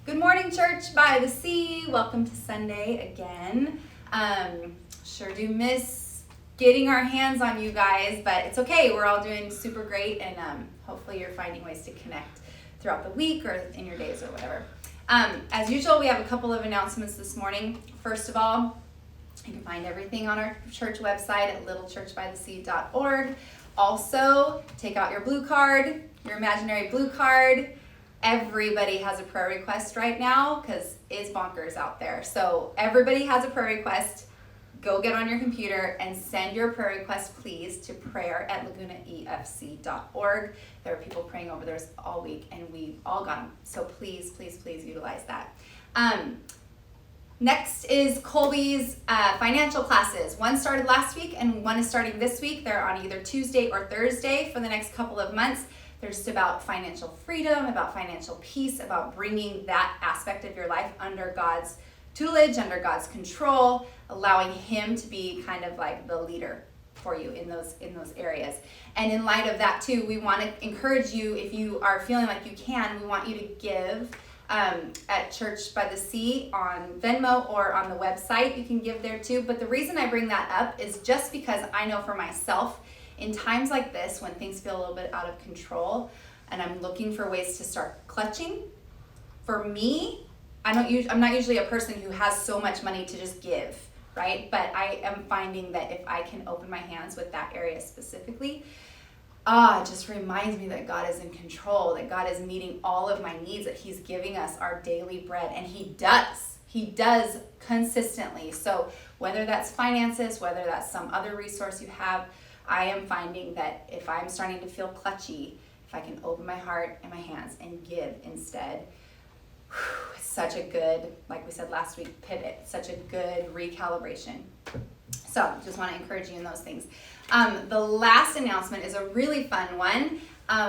Good morning, Church by the Sea. Welcome to Sunday again. Sure do miss getting our hands on you guys, but it's okay. We're all doing super great, and hopefully you're finding ways to connect throughout the week or in your days or whatever. As usual, we have a couple of announcements this morning. First of all, you can find everything on our church website at littlechurchbythesea.org. Also, take out your blue card, your imaginary blue card. Everybody has a prayer request right now because it's bonkers out there. So everybody has a prayer request. Go get on your computer and send your prayer request, please, to prayer@lagunaefc.org. There are people praying over theirs all week, and we all got them. So please, please, please utilize that. Next is Colby's financial classes. One started last week, and one is starting this week. They're on either Tuesday or Thursday for the next couple of months. They're just about financial freedom, about financial peace, about bringing that aspect of your life under God's tutelage, under God's control, allowing Him to be kind of like the leader for you in those areas. And in light of that too, we want to encourage you, if you are feeling like you can, we want you to give at Church by the Sea on Venmo or on the website. You can give there too. But the reason I bring that up is just because I know for myself, in times like this, when things feel a little bit out of control and I'm looking for ways to start clutching, for me, I'm not usually a person who has so much money to just give, right? But I am finding that if I can open my hands with that area specifically, it just reminds me that God is in control, that God is meeting all of my needs, that He's giving us our daily bread, and He does consistently. So whether that's finances, whether that's some other resource you have, I am finding that if I'm starting to feel clutchy, if I can open my heart and my hands and give instead, it's such a good, like we said last week, pivot, such a good recalibration. So just want to encourage you in those things. The last announcement is a really fun one.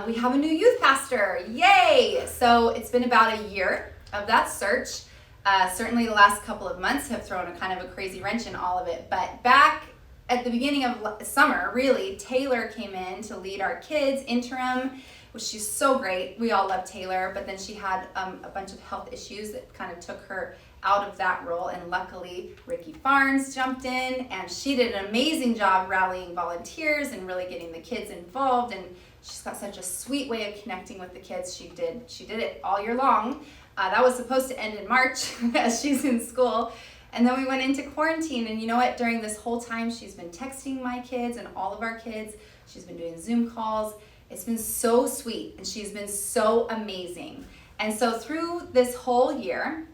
We have a new youth pastor. Yay! So it's been about a year of that search. Certainly the last couple of months have thrown a kind of a crazy wrench in all of it. But back at the beginning of summer, really, Taylor came in to lead our kids interim, which she's so great. We all love Taylor, but then she had a bunch of health issues that kind of took her out of that role, and luckily Ricky Farnes jumped in, and she did an amazing job rallying volunteers and really getting the kids involved, and she's got such a sweet way of connecting with the kids. She did it all year long. That was supposed to end in March as she's in school. And then we went into quarantine, and you know what? During this whole time, she's been texting my kids and all of our kids. She's been doing Zoom calls. It's been so sweet, and she's been so amazing. And so through this whole year,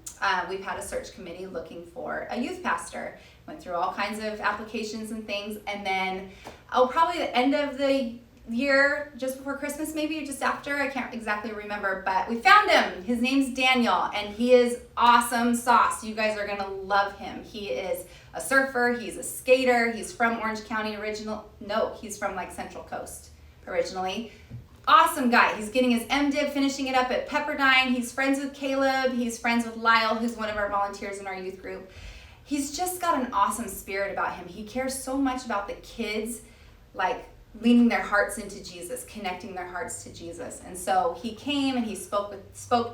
we've had a search committee looking for a youth pastor. Went through all kinds of applications and things, and then probably the end of the year, just before Christmas maybe, or just after, I can't exactly remember, but we found him. His name's Daniel, and he is awesome sauce. You guys are gonna love him. He is a surfer, he's a skater, he's from Orange County he's from like Central Coast originally. Awesome guy. He's getting his MDiv, finishing it up at Pepperdine. He's friends with Caleb, he's friends with Lyle, who's one of our volunteers in our youth group. He's just got an awesome spirit about him. He cares so much about the kids, like leaning their hearts into Jesus, connecting their hearts to Jesus. And so he came and he spoke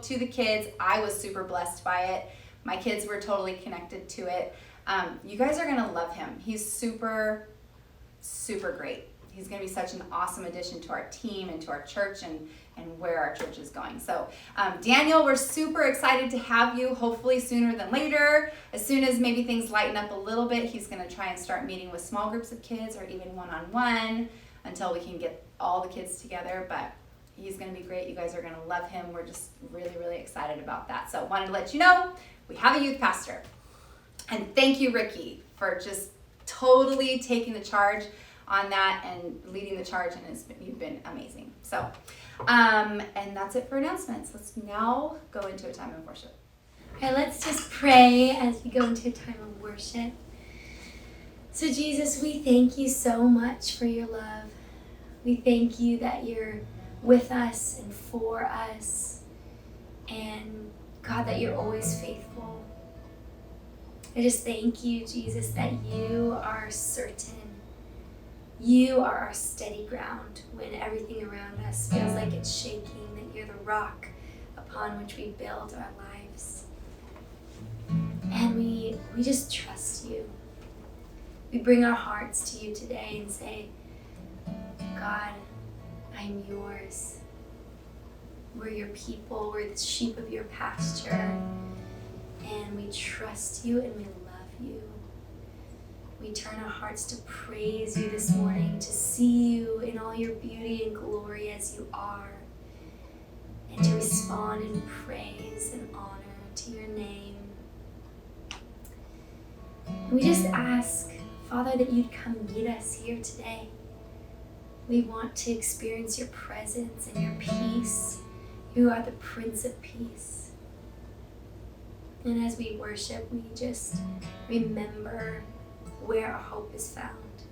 to the kids. I was super blessed by it. My kids were totally connected to it. You guys are gonna love him. He's super, super great. He's gonna be such an awesome addition to our team and to our church and where our church is going. So Daniel, we're super excited to have you, hopefully sooner than later. As soon as maybe things lighten up a little bit, he's gonna try and start meeting with small groups of kids or even one-on-one until we can get all the kids together. But he's gonna be great. You guys are gonna love him. We're just really, really excited about that. So wanted to let you know, we have a youth pastor. And thank you, Ricky, for just totally taking the charge on that and leading the charge, and you've been amazing. So, and that's it for announcements. Let's now go into a time of worship. Okay, let's just pray as we go into a time of worship. So Jesus, we thank you so much for your love. We thank you that you're with us and for us, and God, that you're always faithful. I just thank you, Jesus, that you are certain. You are our steady ground when everything around us feels like it's shaking, that you're the rock upon which we build our lives. And we just trust you. We bring our hearts to you today and say, God, I'm yours. We're your people. We're the sheep of your pasture. And we trust you and we love you. We turn our hearts to praise you this morning, to see you in all your beauty and glory as you are, and to respond in praise and honor to your name. And we just ask, Father, that you'd come meet us here today. We want to experience your presence and your peace. You are the Prince of Peace. And as we worship, we just remember where our hope is found,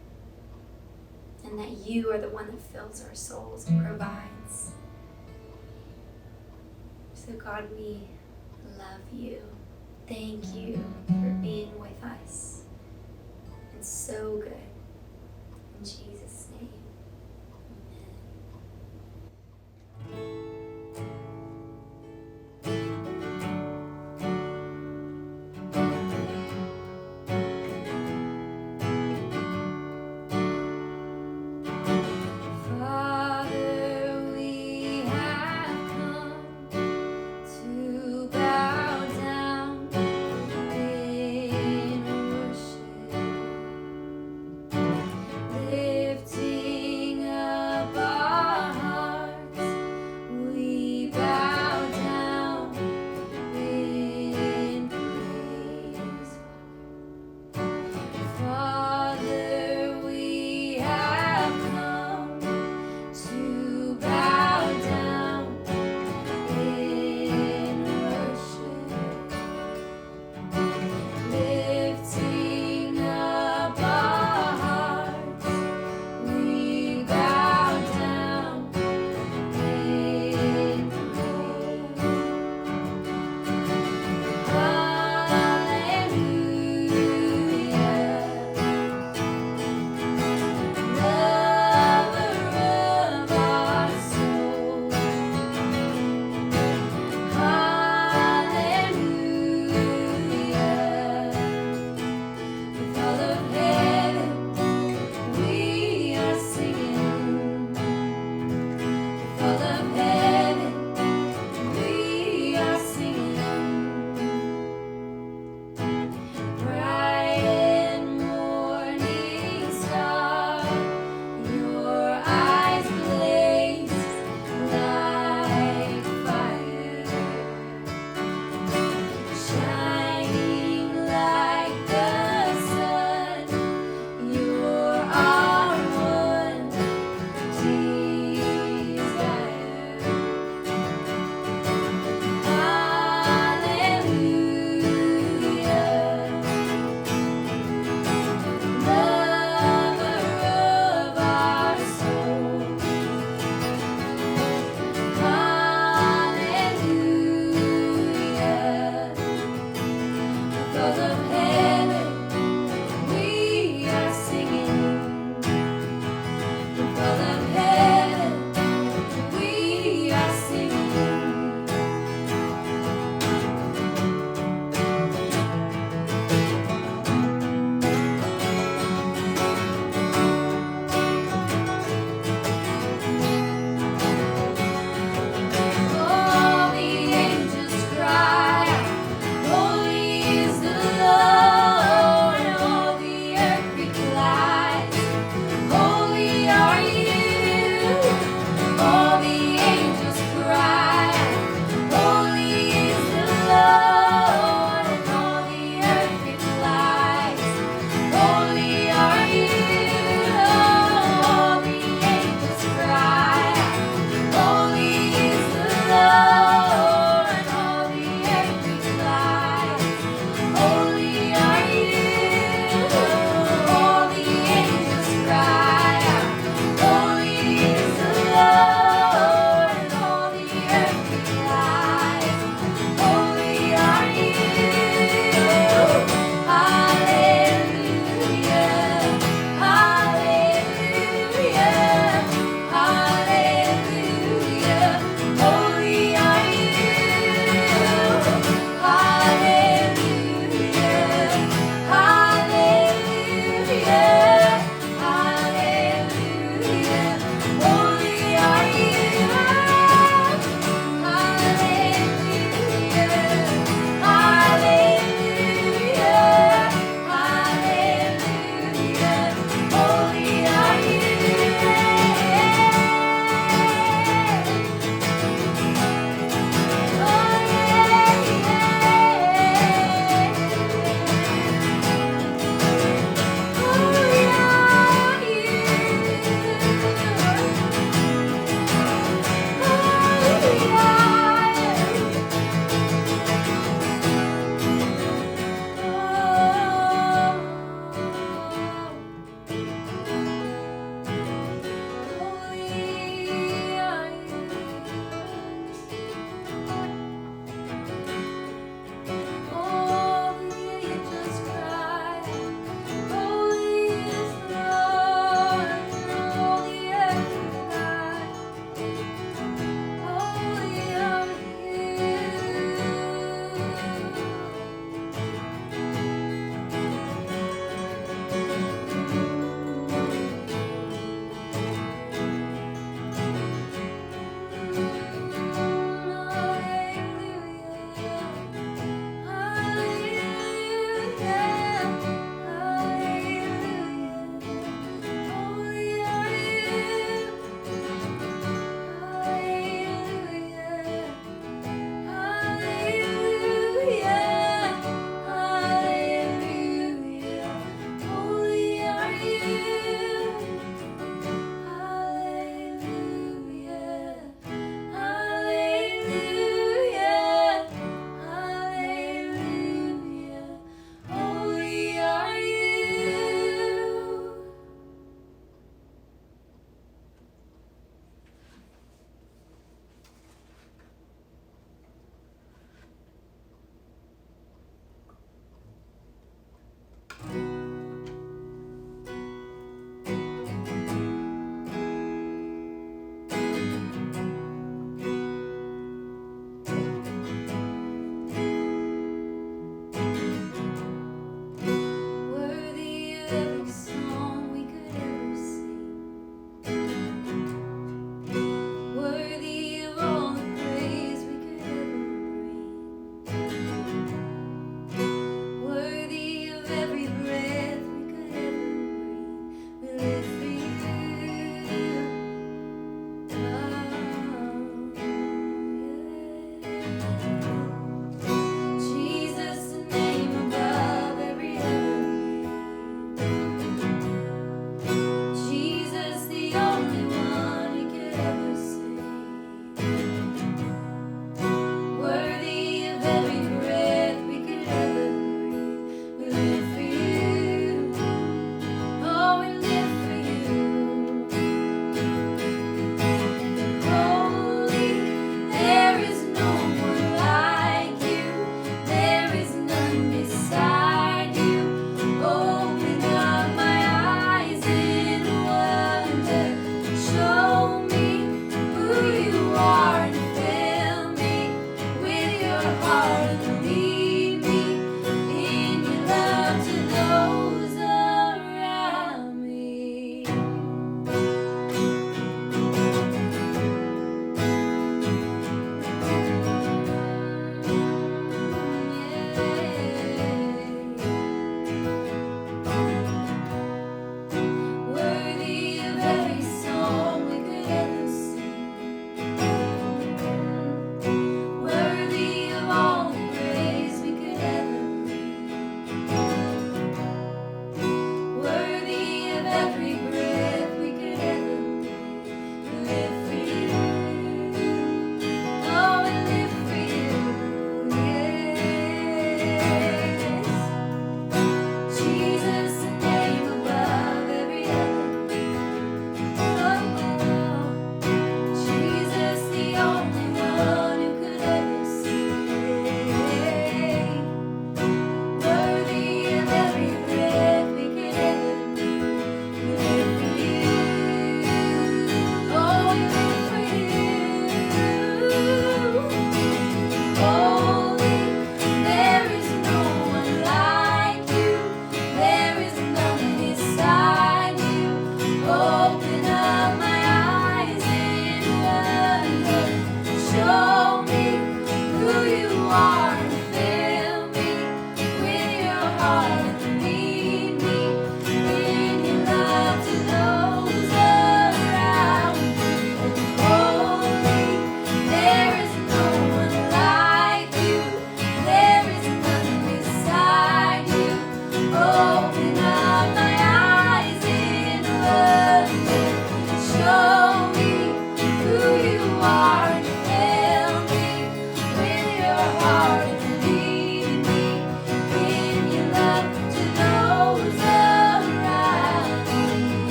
and that you are the one that fills our souls and provides. So God, we love you. Thank you for being with us. It's so good. In Jesus' name, amen. Lifting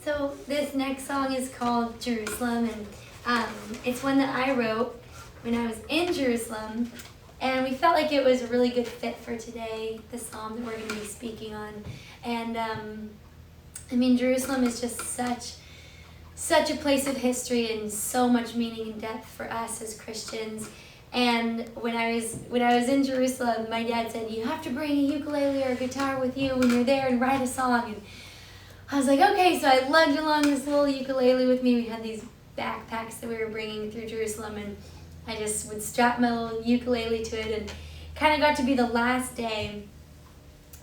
So this next song is called Jerusalem, and it's one that I wrote when I was in Jerusalem, and we felt like it was a really good fit for today, the psalm that we're going to be speaking on. And I mean, Jerusalem is just such a place of history and so much meaning and depth for us as Christians. And when I was in Jerusalem, my dad said, you have to bring a ukulele or a guitar with you when you're there and write a song. And I was like, okay, so I lugged along this little ukulele with me. We had these backpacks that we were bringing through Jerusalem, and I just would strap my little ukulele to it, and kind of got to be the last day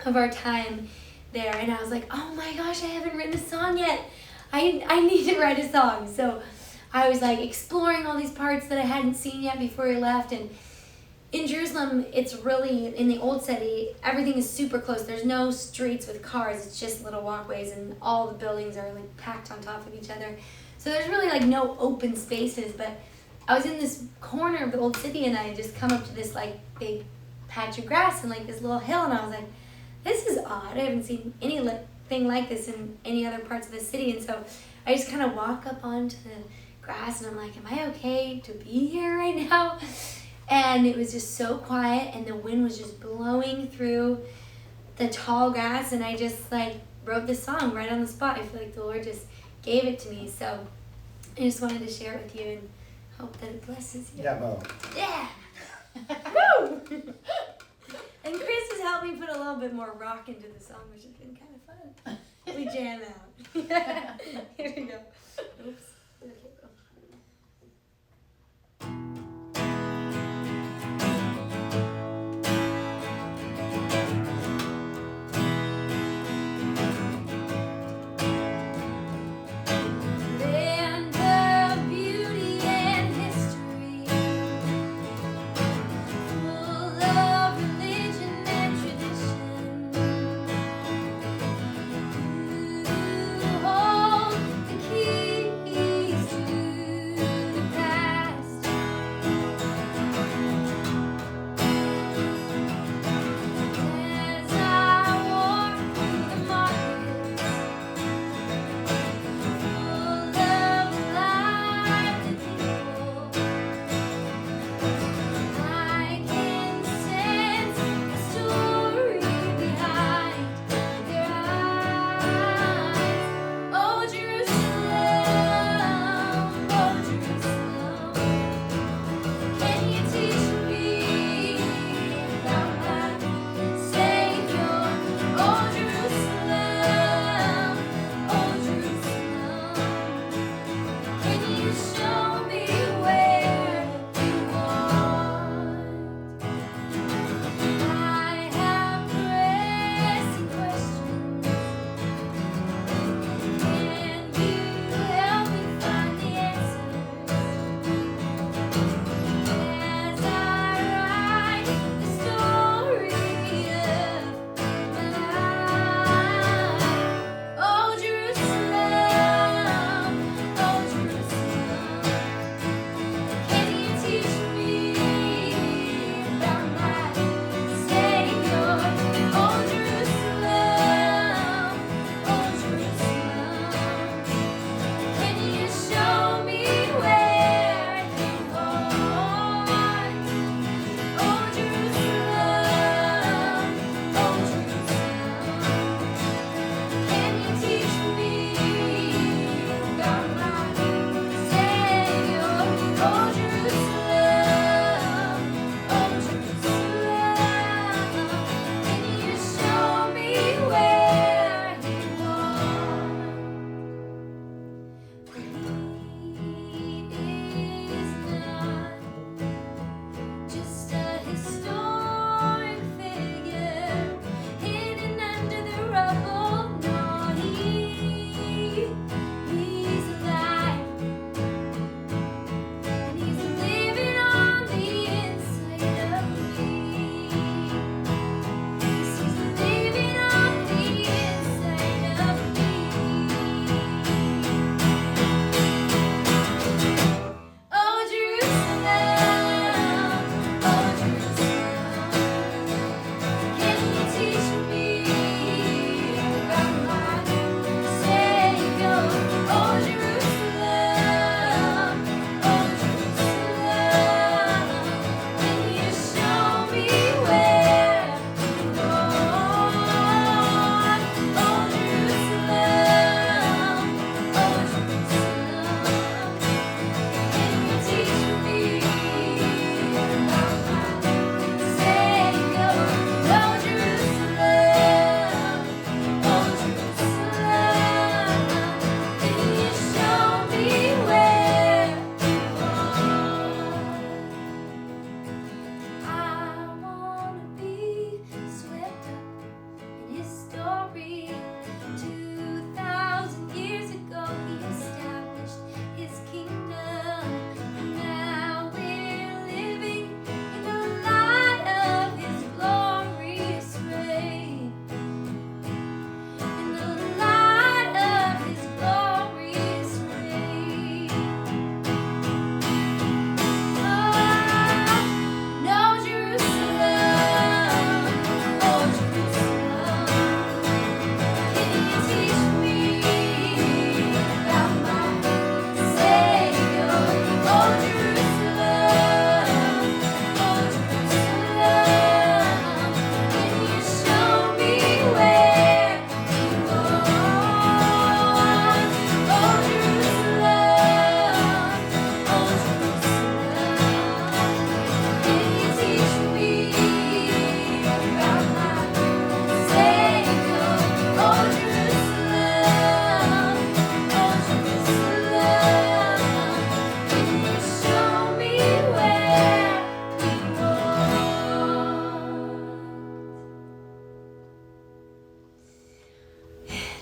of our time there. And I was like, oh my gosh, I haven't written a song yet. I need to write a song. So I was like exploring all these parts that I hadn't seen yet before we left. And in Jerusalem, it's really, in the old city, everything is super close. There's no streets with cars. It's just little walkways, and all the buildings are like packed on top of each other. So there's really like no open spaces. But I was in this corner of the old city, and I had just come up to this like big patch of grass and like this little hill, and I was like, this is odd. I haven't seen anything like this in any other parts of the city. And so I just kind of walk up onto the grass, and I'm like, am I okay to be here right now? And it was just so quiet, and the wind was just blowing through the tall grass, and I just like wrote this song right on the spot. I feel like the Lord just gave it to me. So I just wanted to share it with you and hope that it blesses you. Yeah, Mo. Yeah. Woo! And Chris has helped me put a little bit more rock into the song, which has been kind of fun. We jam out. Here we go. Oops. Okay, go. Land of beauty and history, full of religion and tradition. You hold the key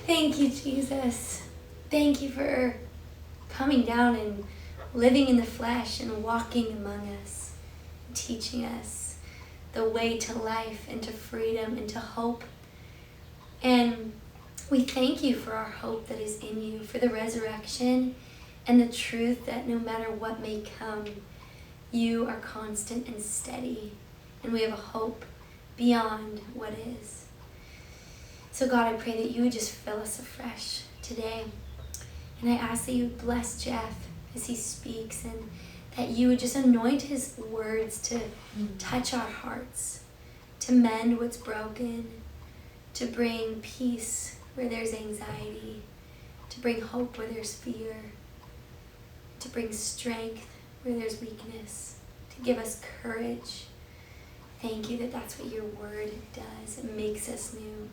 Thank you, Jesus. Thank you for coming down and living in the flesh and walking among us, teaching us the way to life and to freedom and to hope. And we thank you for our hope that is in you, for the resurrection and the truth that no matter what may come, you are constant and steady, and we have a hope beyond what is. So God, I pray that you would just fill us afresh today. And I ask that you would bless Jeff as he speaks, and that you would just anoint his words to touch our hearts, to mend what's broken, to bring peace where there's anxiety, to bring hope where there's fear, to bring strength where there's weakness, to give us courage. Thank you that that's what your word does. It makes us new.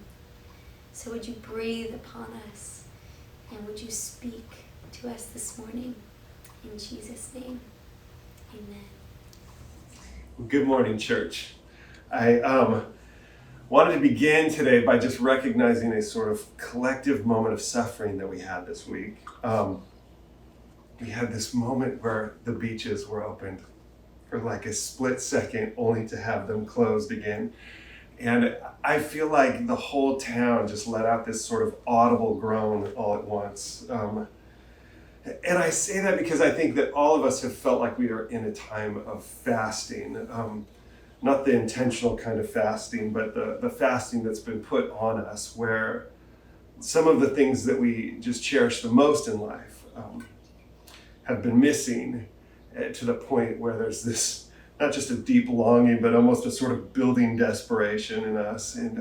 So would you breathe upon us, and would you speak to us this morning? In Jesus' name, amen. Good morning, church. I wanted to begin today by just recognizing a sort of collective moment of suffering that we had this week. We had this moment where the beaches were opened for like a split second, only to have them closed again. And I feel like the whole town just let out this sort of audible groan all at once. And I say that because I think that all of us have felt like we are in a time of fasting. Not the intentional kind of fasting, but the fasting that's been put on us, where some of the things that we just cherish the most in life have been missing, to the point where there's this, not just a deep longing, but almost a sort of building desperation in us. And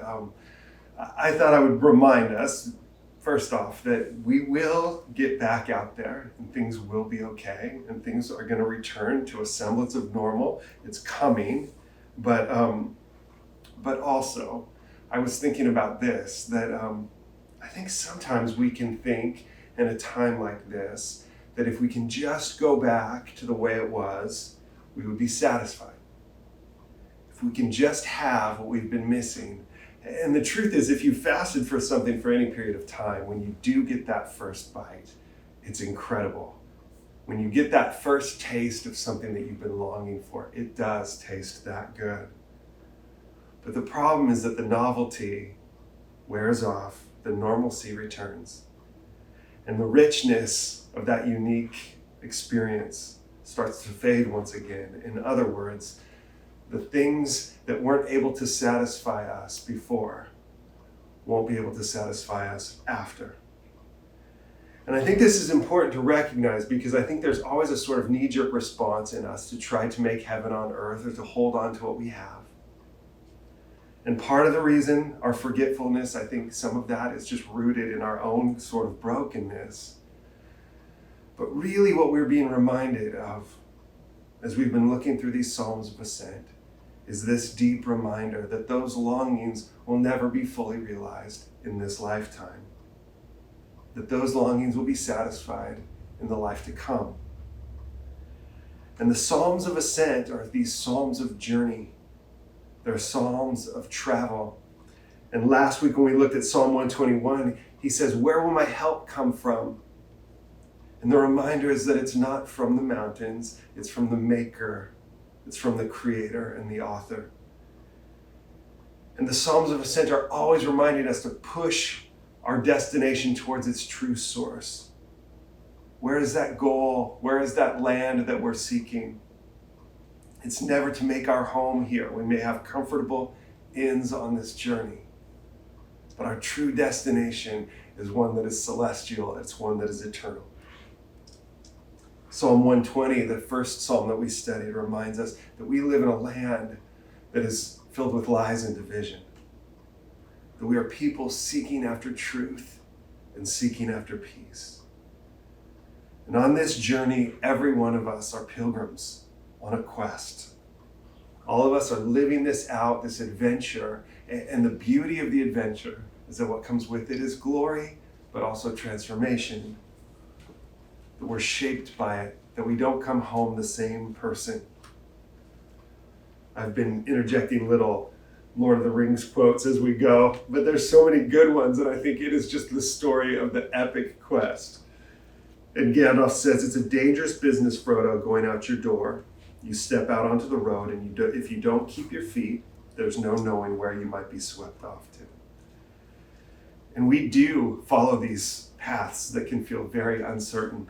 I thought I would remind us, first off, that we will get back out there and things will be okay and things are going to return to a semblance of normal. It's coming. But also, I was thinking about this, that I think sometimes we can think in a time like this that if we can just go back to the way it was, we would be satisfied. If we can just have what we've been missing. And the truth is, if you fasted for something for any period of time, when you do get that first bite, it's incredible. When you get that first taste of something that you've been longing for, it does taste that good. But the problem is that the novelty wears off, the normalcy returns, and the richness of that unique experience starts to fade once again. In other words, the things that weren't able to satisfy us before won't be able to satisfy us after. And I think this is important to recognize, because I think there's always a sort of knee-jerk response in us to try to make heaven on earth or to hold on to what we have. And part of the reason, our forgetfulness, I think some of that is just rooted in our own sort of brokenness. But really what we're being reminded of as we've been looking through these Psalms of Ascent is this deep reminder that those longings will never be fully realized in this lifetime. That those longings will be satisfied in the life to come. And the Psalms of Ascent are these psalms of journey. They're psalms of travel. And last week when we looked at Psalm 121, he says, "Where will my help come from?" And the reminder is that it's not from the mountains, it's from the Maker, it's from the Creator and the Author. And the Psalms of Ascent are always reminding us to push our destination towards its true source. Where is that goal? Where is that land that we're seeking? It's never to make our home here. We may have comfortable inns on this journey, but our true destination is one that is celestial. It's one that is eternal. Psalm 120, the first psalm that we studied, reminds us that we live in a land that is filled with lies and division. That we are people seeking after truth and seeking after peace. And on this journey, every one of us are pilgrims on a quest. All of us are living this out, this adventure, and the beauty of the adventure is that what comes with it is glory, but also transformation. That we're shaped by it, that we don't come home the same person. I've been interjecting little Lord of the Rings quotes as we go, but there's so many good ones, and I think it is just the story of the epic quest. And Gandalf says, it's a dangerous business, Frodo, going out your door. You step out onto the road, and if you don't keep your feet, there's no knowing where you might be swept off to. And we do follow these paths that can feel very uncertain,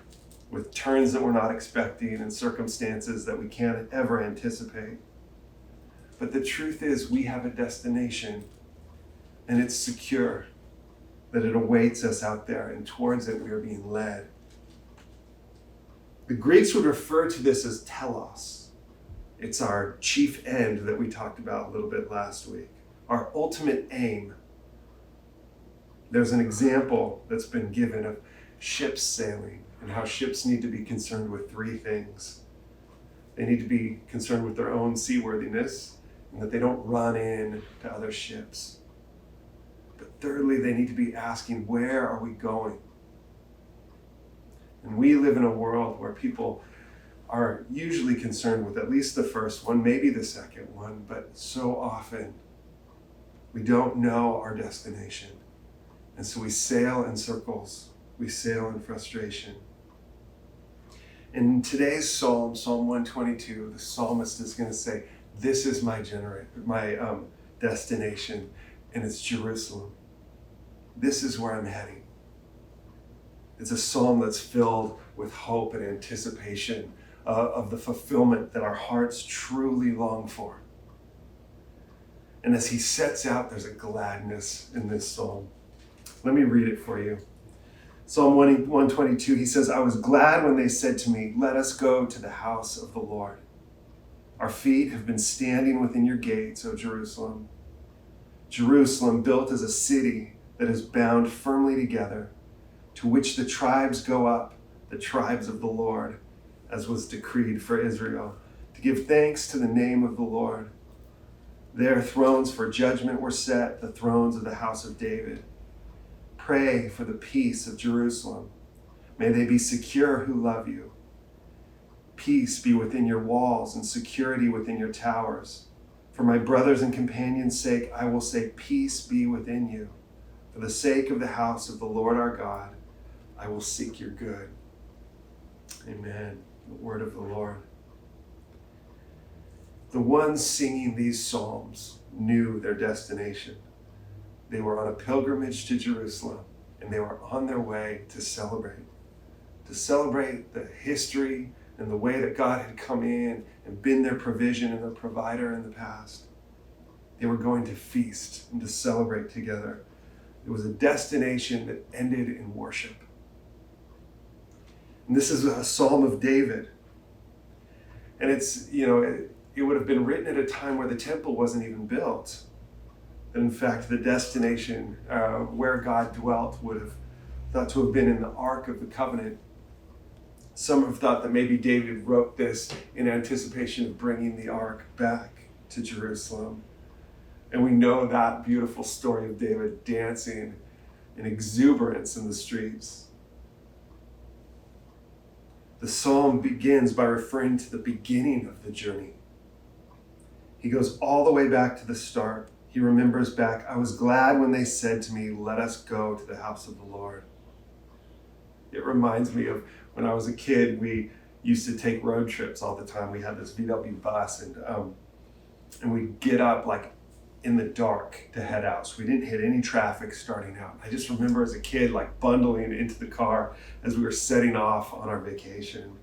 with turns that we're not expecting and circumstances that we can't ever anticipate. But the truth is, we have a destination, and it's secure, that it awaits us out there, and towards it we are being led. The Greeks would refer to this as telos. It's our chief end that we talked about a little bit last week, our ultimate aim. There's an example that's been given of ships sailing and how ships need to be concerned with three things. They need to be concerned with their own seaworthiness and that they don't run in to other ships. But thirdly, they need to be asking, where are we going? And we live in a world where people are usually concerned with at least the first one, maybe the second one, but so often we don't know our destination. And so we sail in circles, we sail in frustration. In today's psalm, Psalm 122, the psalmist is going to say, this is my destination, and it's Jerusalem. This is where I'm heading. It's a psalm that's filled with hope and anticipation of the fulfillment that our hearts truly long for. And as he sets out, there's a gladness in this psalm. Let me read it for you. Psalm 122, he says, I was glad when they said to me, let us go to the house of the Lord. Our feet have been standing within your gates, O Jerusalem. Jerusalem, built as a city that is bound firmly together, to which the tribes go up, the tribes of the Lord, as was decreed for Israel, to give thanks to the name of the Lord. Their thrones for judgment were set, the thrones of the house of David. Pray for the peace of Jerusalem. May they be secure who love you. Peace be within your walls and security within your towers. For my brothers and companions' sake, I will say, peace be within you. For the sake of the house of the Lord our God, I will seek your good. Amen. The word of the Lord. The ones singing these psalms knew their destination. They were on a pilgrimage to Jerusalem, and they were on their way to celebrate the history and the way that God had come in and been their provision and their provider in the past. They were going to feast and to celebrate together. It was a destination that ended in worship. And this is a Psalm of David. And it's, it would have been written at a time where the temple wasn't even built. In fact, the destination where God dwelt would have thought to have been in the Ark of the Covenant. Some have thought that maybe David wrote this in anticipation of bringing the Ark back to Jerusalem. And we know that beautiful story of David dancing in exuberance in the streets. The psalm begins by referring to the beginning of the journey. He goes all the way back to the start. He remembers back, I was glad when they said to me, let us go to the house of the Lord. It reminds me of when I was a kid, we used to take road trips all the time. We had this VW bus and we'd get up like in the dark to head out. So we didn't hit any traffic starting out. I just remember as a kid like bundling into the car as we were setting off on our vacation.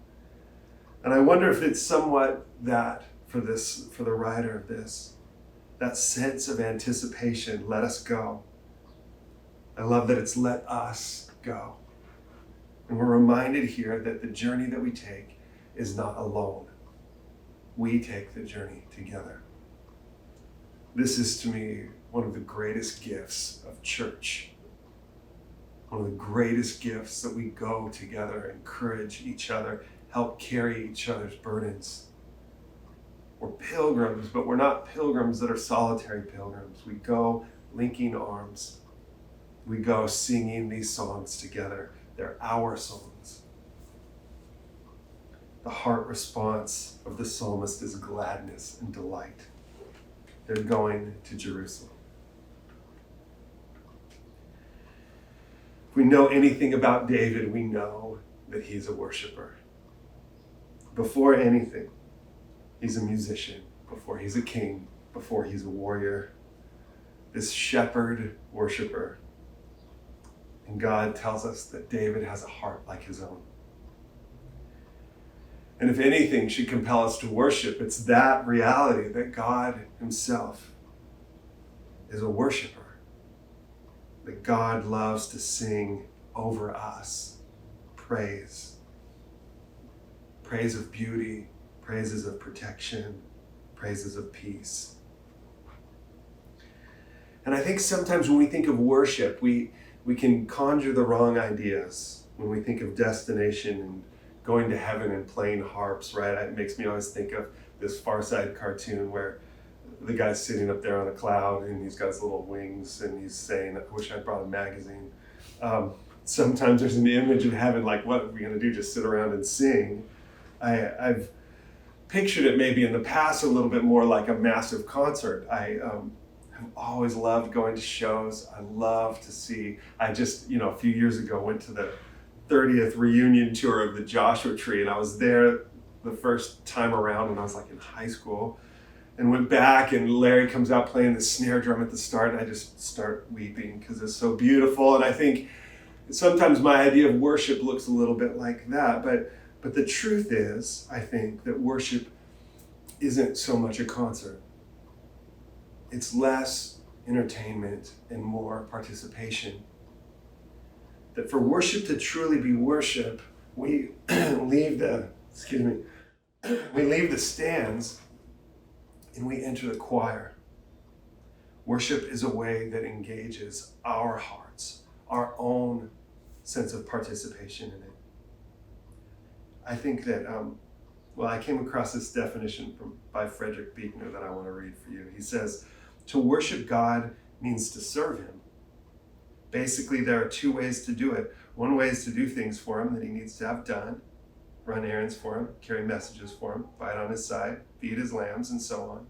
And I wonder if it's somewhat that for the writer of this. That sense of anticipation, let us go. I love that it's let us go. And we're reminded here that the journey that we take is not alone. We take the journey together. This is, to me, one of the greatest gifts of church. One of the greatest gifts that we go together, encourage each other, help carry each other's burdens. We're pilgrims, but we're not pilgrims that are solitary pilgrims. We go linking arms. We go singing these songs together. They're our songs. The heart response of the psalmist is gladness and delight. They're going to Jerusalem. If we know anything about David, we know that he's a worshiper. Before anything, he's a musician. Before he's a king, before he's a warrior, this shepherd worshiper. And God tells us that David has a heart like his own. And if anything should compel us to worship, it's that reality that God himself is a worshiper. That God loves to sing over us praise. Praise of beauty, praises of protection, praises of peace. And I think sometimes when we think of worship, we can conjure the wrong ideas. When we think of destination and going to heaven and playing harps, right? It makes me always think of this Far Side cartoon where the guy's sitting up there on a cloud and he's got his little wings and he's saying, I wish I'd brought a magazine. Sometimes there's an image of heaven, like, what are we going to do? Just sit around and sing? I've pictured it maybe in the past a little bit more like a massive concert. I have always loved going to shows. I love to see. I just, a few years ago went to the 30th reunion tour of the Joshua Tree, and I was there the first time around when I was like in high school, and went back, and Larry comes out playing the snare drum at the start, and I just start weeping because it's so beautiful. And I think sometimes my idea of worship looks a little bit like that, but the truth is, I think that worship isn't so much a concert. It's less entertainment and more participation. That for worship to truly be worship, we leave the stands and we enter the choir. Worship is a way that engages our hearts, our own sense of participation in it. I think that, I came across this definition by Frederick Buechner that I want to read for you. He says, to worship God means to serve him. Basically, there are two ways to do it. One way is to do things for him that he needs to have done, run errands for him, carry messages for him, fight on his side, feed his lambs, and so on.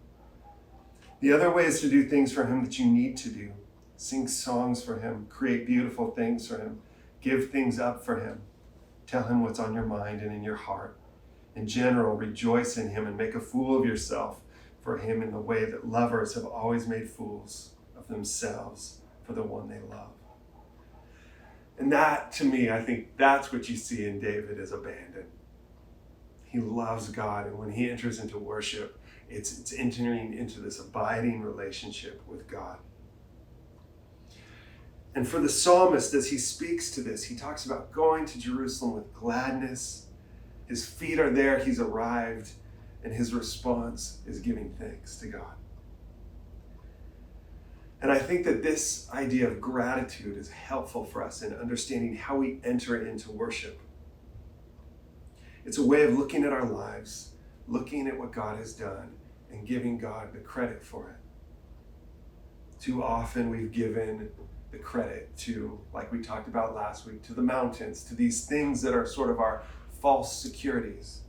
The other way is to do things for him that you need to do, sing songs for him, create beautiful things for him, give things up for him, tell him what's on your mind and in your heart. In general, rejoice in him and make a fool of yourself for him in the way that lovers have always made fools of themselves for the one they love. And that, to me, I think that's what you see in David as abandon. He loves God, and when he enters into worship, it's entering into this abiding relationship with God. And for the psalmist, as he speaks to this, he talks about going to Jerusalem with gladness. His feet are there, he's arrived, and his response is giving thanks to God. And I think that this idea of gratitude is helpful for us in understanding how we enter into worship. It's a way of looking at our lives, looking at what God has done, and giving God the credit for it. Too often we've given the credit to, like we talked about last week, to the mountains, to these things that are sort of our false securities.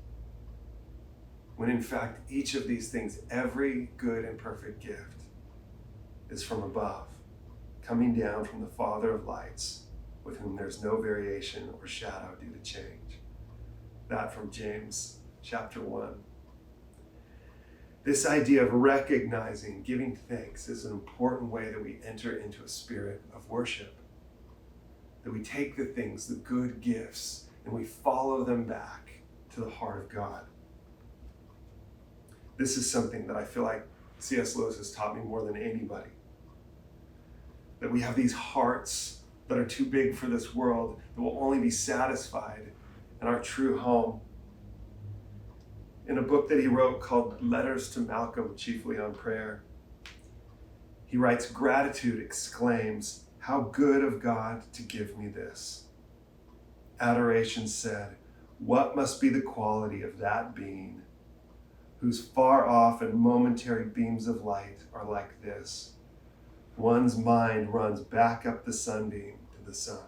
When in fact, each of these things, every good and perfect gift, is from above, coming down from the Father of lights, with whom there's no variation or shadow due to change. That from James chapter 1. This idea of recognizing, giving thanks is an important way that we enter into a spirit of worship. That we take the things, the good gifts, and we follow them back to the heart of God. This is something that I feel like C.S. Lewis has taught me more than anybody. That we have these hearts that are too big for this world, that will only be satisfied in our true home. In a book that he wrote called Letters to Malcolm, chiefly on prayer, he writes, gratitude exclaims, how good of God to give me this. Adoration said, what must be the quality of that being whose far off and momentary beams of light are like this? One's mind runs back up the sunbeam to the sun.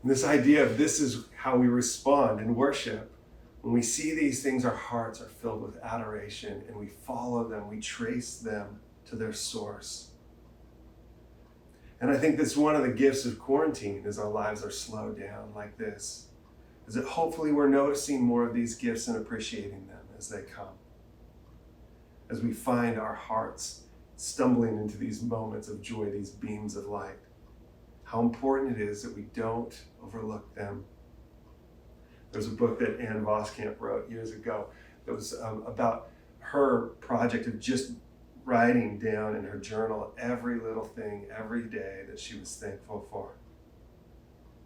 And this idea of this is how we respond in worship When we see these things, our hearts are filled with adoration, and we follow them, we trace them to their source. And I think that's one of the gifts of quarantine, is our lives are slowed down like this. Is that hopefully we're noticing more of these gifts and appreciating them as they come. As we find our hearts stumbling into these moments of joy, these beams of light. How important it is that we don't overlook them. There's a book that Ann Voskamp wrote years ago that was about her project of just writing down in her journal every little thing every day that she was thankful for.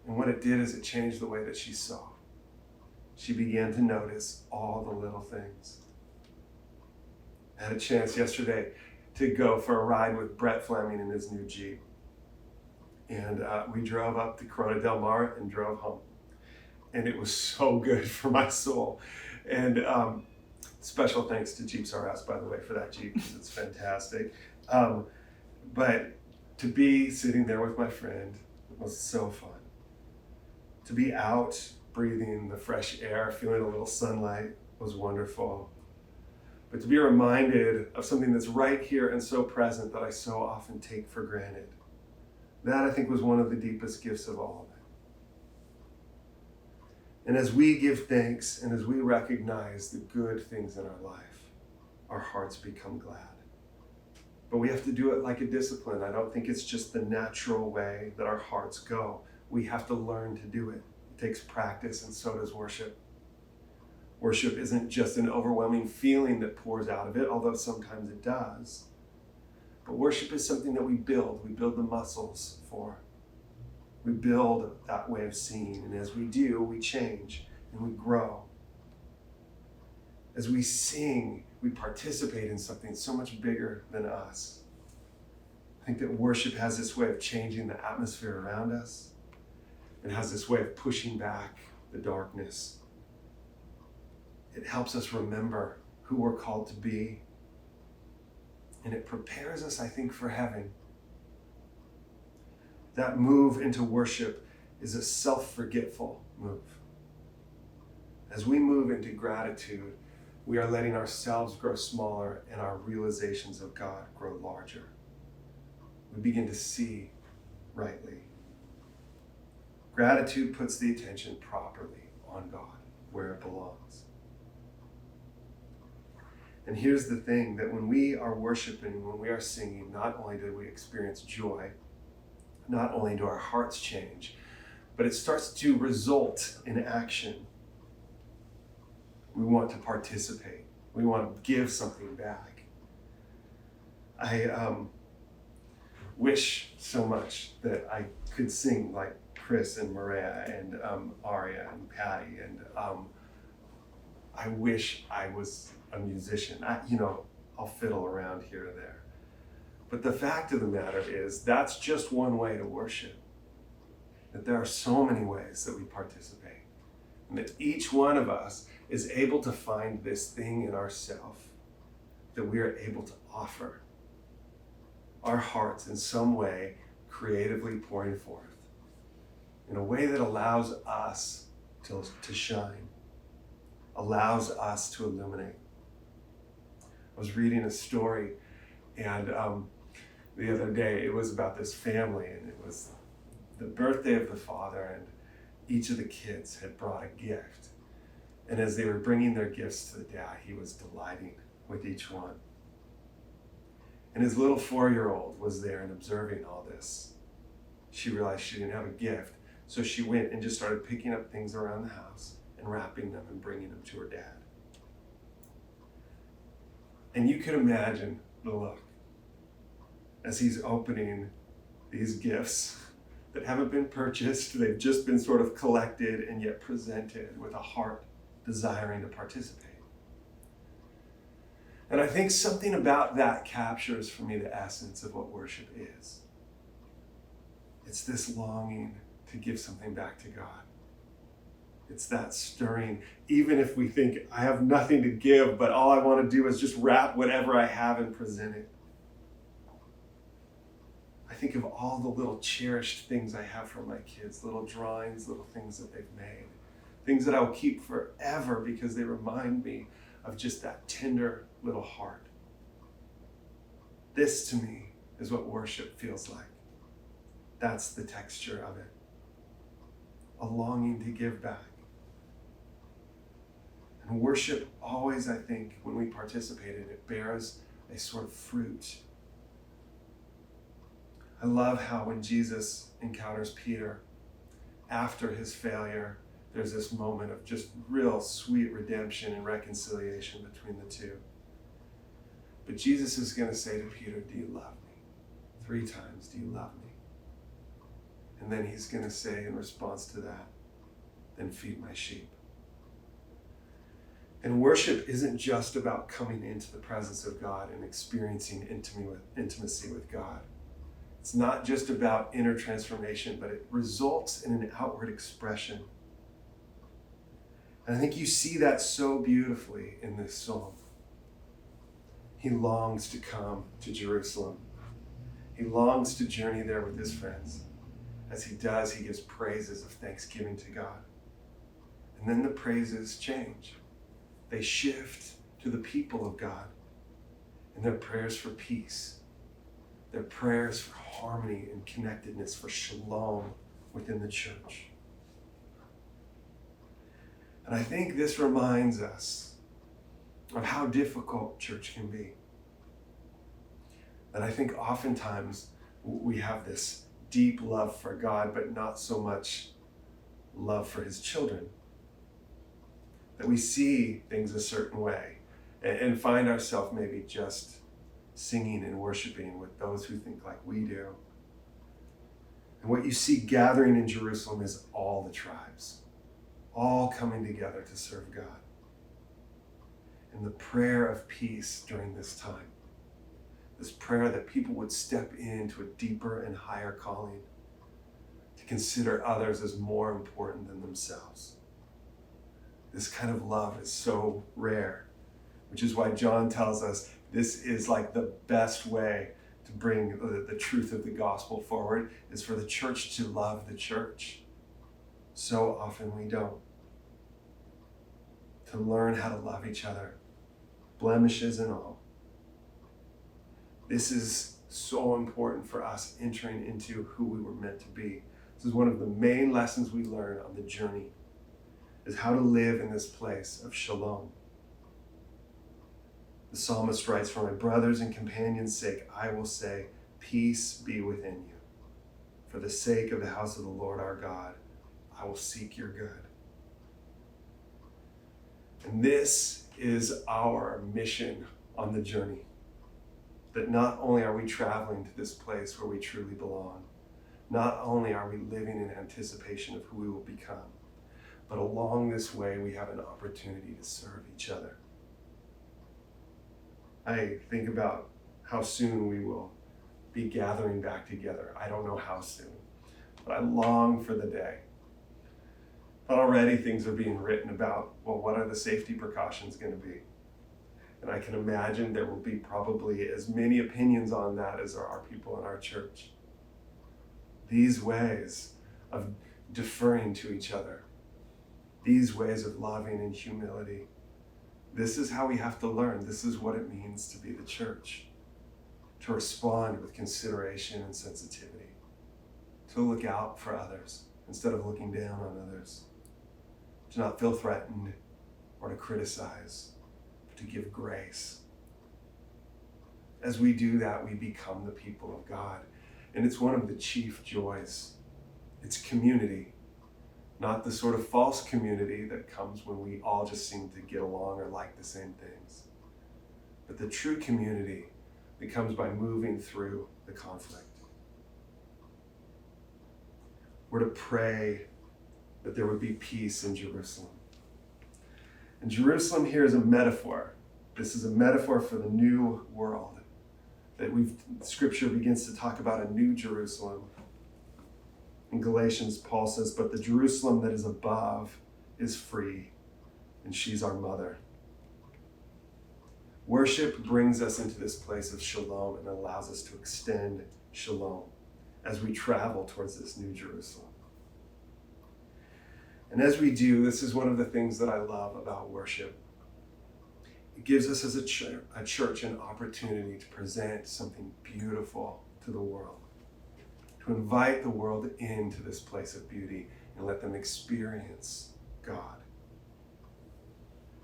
And what it did is it changed the way that she saw. She began to notice all the little things. I had a chance yesterday to go for a ride with Brett Fleming in his new Jeep. And we drove up to Corona Del Mar and drove home. And it was so good for my soul. And special thanks to Jeeps R Us, by the way, for that Jeep, because it's fantastic. But to be sitting there with my friend was so fun. To be out, breathing the fresh air, feeling a little sunlight was wonderful. But to be reminded of something that's right here and so present that I so often take for granted. That, I think, was one of the deepest gifts of all. And as we give thanks and as we recognize the good things in our life, our hearts become glad. But we have to do it like a discipline. I don't think it's just the natural way that our hearts go. We have to learn to do it. It takes practice, and so does worship. Worship isn't just an overwhelming feeling that pours out of it, although sometimes it does. But worship is something that we build. We build the muscles for. We build that way of seeing, and as we do, we change and we grow. As we sing, we participate in something so much bigger than us. I think that worship has this way of changing the atmosphere around us. It has this way of pushing back the darkness. It helps us remember who we're called to be. And it prepares us, I think, for heaven. That move into worship is a self-forgetful move. As we move into gratitude, we are letting ourselves grow smaller and our realizations of God grow larger. We begin to see rightly. Gratitude puts the attention properly on God, where it belongs. And here's the thing, that when we are worshiping, when we are singing, not only do we experience joy, not only do our hearts change, but it starts to result in action. We want to participate. We want to give something back. I wish so much that I could sing like Chris and Maria and Aria and Patty, and I wish I was a musician. I'll fiddle around here or there. But the fact of the matter is, that's just one way to worship. That there are so many ways that we participate. And that each one of us is able to find this thing in ourselves that we are able to offer. Our hearts in some way creatively pouring forth. In a way that allows us to shine. Allows us to illuminate. I was reading a story, and the other day it was about this family, and it was the birthday of the father, and each of the kids had brought a gift. And as they were bringing their gifts to the dad, he was delighting with each one. And his little 4-year-old was there and observing all this. She realized she didn't have a gift, so she went and just started picking up things around the house and wrapping them and bringing them to her dad. And you could imagine the look as he's opening these gifts that haven't been purchased, they've just been sort of collected and yet presented with a heart desiring to participate. And I think something about that captures for me the essence of what worship is. It's this longing to give something back to God. It's that stirring, even if we think, I have nothing to give, but all I want to do is just wrap whatever I have and present it. I think of all the little cherished things I have from my kids, little drawings, little things that they've made, things that I will keep forever because they remind me of just that tender little heart. This to me is what worship feels like. That's the texture of it. A longing to give back. And worship always, I think, when we participate in it, bears a sort of fruit. I love how when Jesus encounters Peter after his failure, there's this moment of just real sweet redemption and reconciliation between the two. But Jesus is going to say to Peter, do you love me? 3 times, do you love me? And then he's going to say in response to that, then feed my sheep. And worship isn't just about coming into the presence of God and experiencing intimacy with God. It's not just about inner transformation, but it results in an outward expression. And I think you see that so beautifully in this psalm. He longs to come to Jerusalem. He longs to journey there with his friends. As he does, he gives praises of thanksgiving to God. And then the praises change. They shift to the people of God and their prayers for peace, their prayers for harmony and connectedness, for shalom within the church. And I think this reminds us of how difficult church can be. That I think oftentimes we have this deep love for God, but not so much love for his children. That we see things a certain way and find ourselves maybe just singing and worshiping with those who think like we do. And what you see gathering in Jerusalem is all the tribes, all coming together to serve God. And the prayer of peace during this time, this prayer that people would step into a deeper and higher calling, to consider others as more important than themselves. This kind of love is so rare, which is why John tells us this is like the best way to bring the truth of the gospel forward, is for the church to love the church. So often we don't. To learn how to love each other, blemishes and all. This is so important for us entering into who we were meant to be. This is one of the main lessons we learn on the journey, is how to live in this place of shalom. The psalmist writes, for my brothers and companions' sake, I will say, peace be within you. For the sake of the house of the Lord our God, I will seek your good. And this is our mission on the journey. That not only are we traveling to this place where we truly belong, not only are we living in anticipation of who we will become, but along this way we have an opportunity to serve each other. I think about how soon we will be gathering back together. I don't know how soon, but I long for the day. Already things are being written about, well, what are the safety precautions going to be? And I can imagine there will be probably as many opinions on that as there are people in our church. These ways of deferring to each other, these ways of loving in humility, this is how we have to learn. This is what it means to be the church. To respond with consideration and sensitivity. To look out for others instead of looking down on others. To not feel threatened or to criticize, but to give grace. As we do that, we become the people of God. And it's one of the chief joys. It's community. Not the sort of false community that comes when we all just seem to get along or like the same things. But the true community that comes by moving through the conflict. We're to pray that there would be peace in Jerusalem. And Jerusalem here is a metaphor. This is a metaphor for the new world. That Scripture begins to talk about a new Jerusalem. In Galatians, Paul says, but the Jerusalem that is above is free, and she's our mother. Worship brings us into this place of shalom and allows us to extend shalom as we travel towards this new Jerusalem. And as we do, this is one of the things that I love about worship. It gives us as a church an opportunity to present something beautiful to the world, to invite the world into this place of beauty and let them experience God.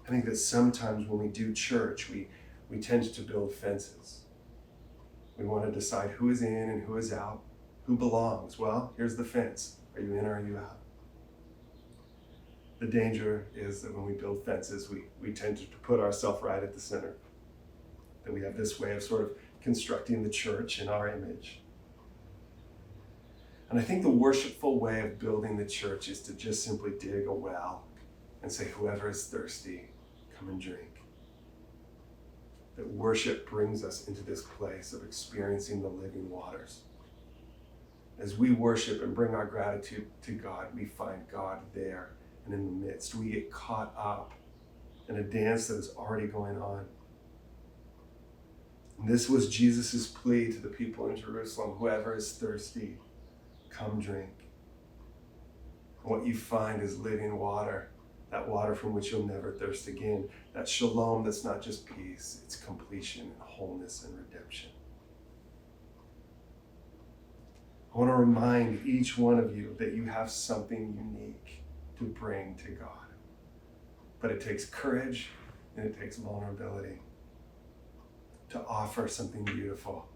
I think that sometimes when we do church, we tend to build fences. We want to decide who is in and who is out, who belongs. Well, here's the fence. Are you in or are you out? The danger is that when we build fences, we tend to put ourselves right at the center. That we have this way of sort of constructing the church in our image. And I think the worshipful way of building the church is to just simply dig a well and say, whoever is thirsty, come and drink. That worship brings us into this place of experiencing the living waters. As we worship and bring our gratitude to God, we find God there and in the midst. We get caught up in a dance that is already going on. And this was Jesus' plea to the people in Jerusalem: whoever is thirsty, come drink. And what you find is living water, that water from which you'll never thirst again. That shalom that's not just peace, it's completion and wholeness and redemption. I want to remind each one of you that you have something unique to bring to God. But it takes courage and it takes vulnerability to offer something beautiful.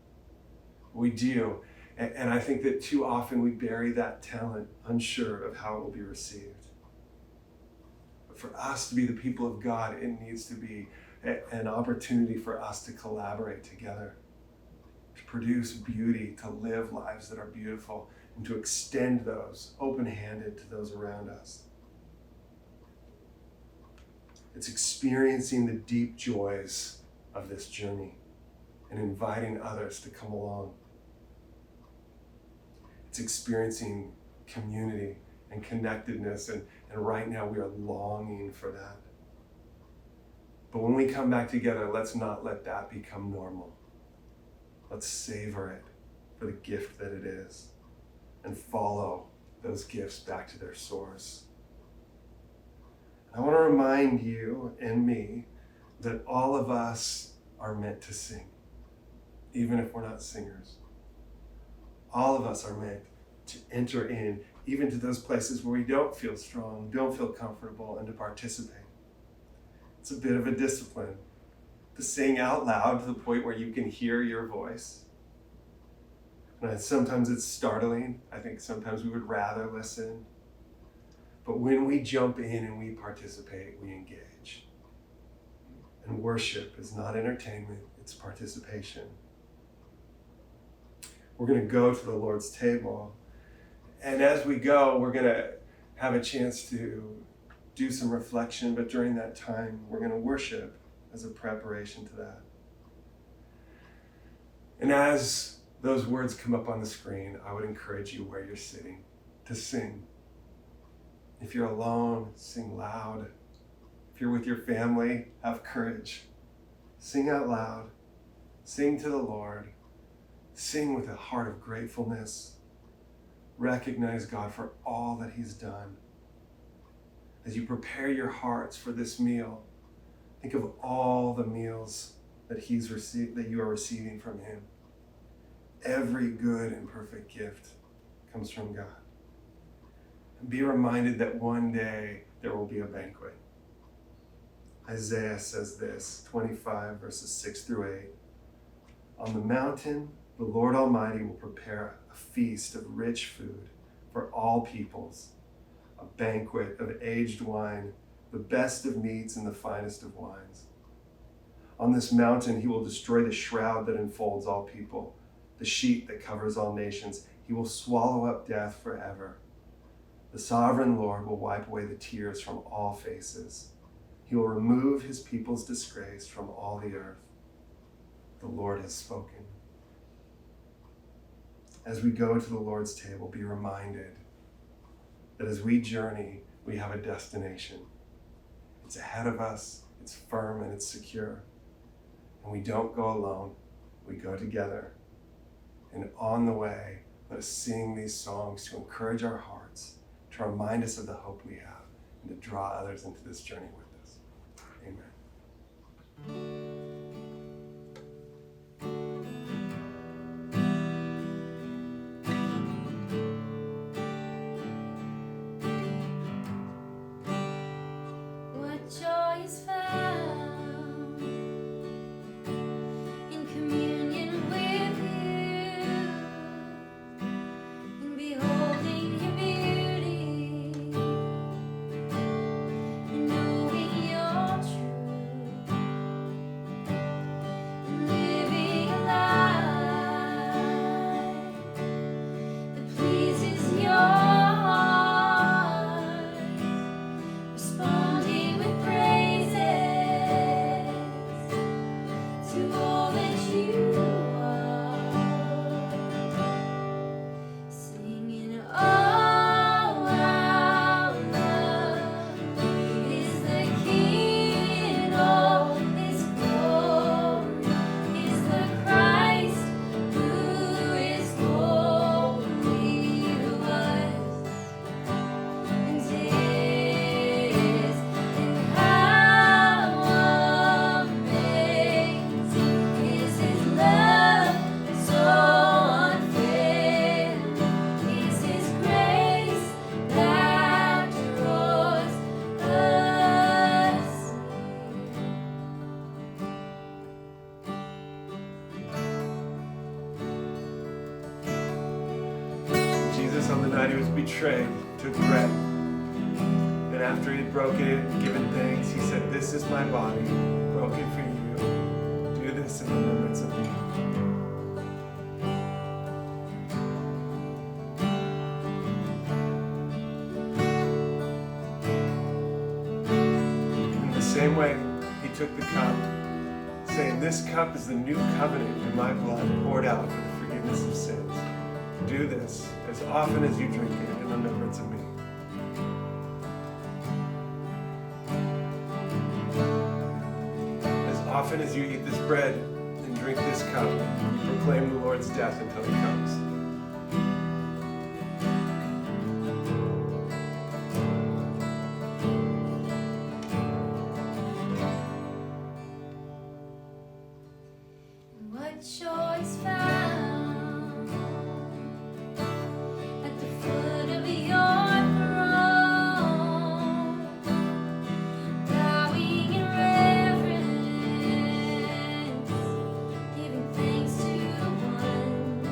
We do. And I think that too often we bury that talent unsure of how it will be received. But for us to be the people of God, it needs to be an opportunity for us to collaborate together, to produce beauty, to live lives that are beautiful, and to extend those open-handed to those around us. It's experiencing the deep joys of this journey and inviting others to come along. It's experiencing community and connectedness, and right now we are longing for that. But when we come back together, let's not let that become normal. Let's savor it for the gift that it is and follow those gifts back to their source. I want to remind you and me that all of us are meant to sing, even if we're not singers. All of us are meant to enter in, even to those places where we don't feel strong, don't feel comfortable, and to participate. It's a bit of a discipline to sing out loud to the point where you can hear your voice. And sometimes it's startling. I think sometimes we would rather listen. But when we jump in and we participate, we engage. And worship is not entertainment, it's participation. We're going to go to the Lord's table. And as we go, we're going to have a chance to do some reflection. But during that time, we're going to worship as a preparation to that. And as those words come up on the screen, I would encourage you where you're sitting to sing. If you're alone, sing loud. If you're with your family, have courage. Sing out loud. Sing to the Lord. Sing with a heart of gratefulness. Recognize God for all that He's done. As you prepare your hearts for this meal, think of all the meals that that you are receiving from Him. Every good and perfect gift comes from God. And be reminded that one day there will be a banquet. Isaiah says this, 25 verses 6 through 8. On the mountain, the Lord Almighty will prepare a feast of rich food for all peoples, a banquet of aged wine, the best of meats and the finest of wines. On this mountain, He will destroy the shroud that enfolds all people, the sheet that covers all nations. He will swallow up death forever. The sovereign Lord will wipe away the tears from all faces. He will remove His people's disgrace from all the earth. The Lord has spoken. As we go to the Lord's table, be reminded that as we journey, we have a destination. It's ahead of us, it's firm and it's secure. And we don't go alone, we go together. And on the way, let us sing these songs to encourage our hearts, to remind us of the hope we have. and to draw others into this journey with us. Amen. What joy is found in communion with you, in beholding your beauty, in knowing your truth, in living a life that pleases your heart, responding with praises to all that you are, singing, oh, how love is the King, and all His glory is the Christ who is holy to us. And how amazing is His love, so unfailing is His grace that draws us Jesus, on the night He was betrayed, took bread. And after He had broken it and given thanks, He said, "This is my body, broken for you. Do this in remembrance of me." In the same way, He took the cup, saying, "This cup is the new covenant in my blood, poured out for the forgiveness of sins. Do this as often as you drink it in remembrance of me." As often as you eat this bread and drink this cup, you proclaim the Lord's death until He comes. what joy's found at the foot of your throne, bowing in reverence, giving thanks to the one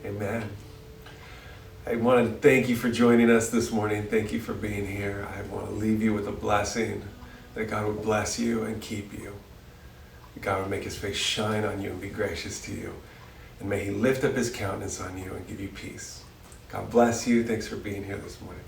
Amen. I want to thank you for joining us this morning. Thank you for being here. I want to leave you with a blessing that God would bless you and keep you. That God would make his face shine on you and be gracious to you. And may he lift up his countenance on you and give you peace. God bless you. Thanks for being here this morning.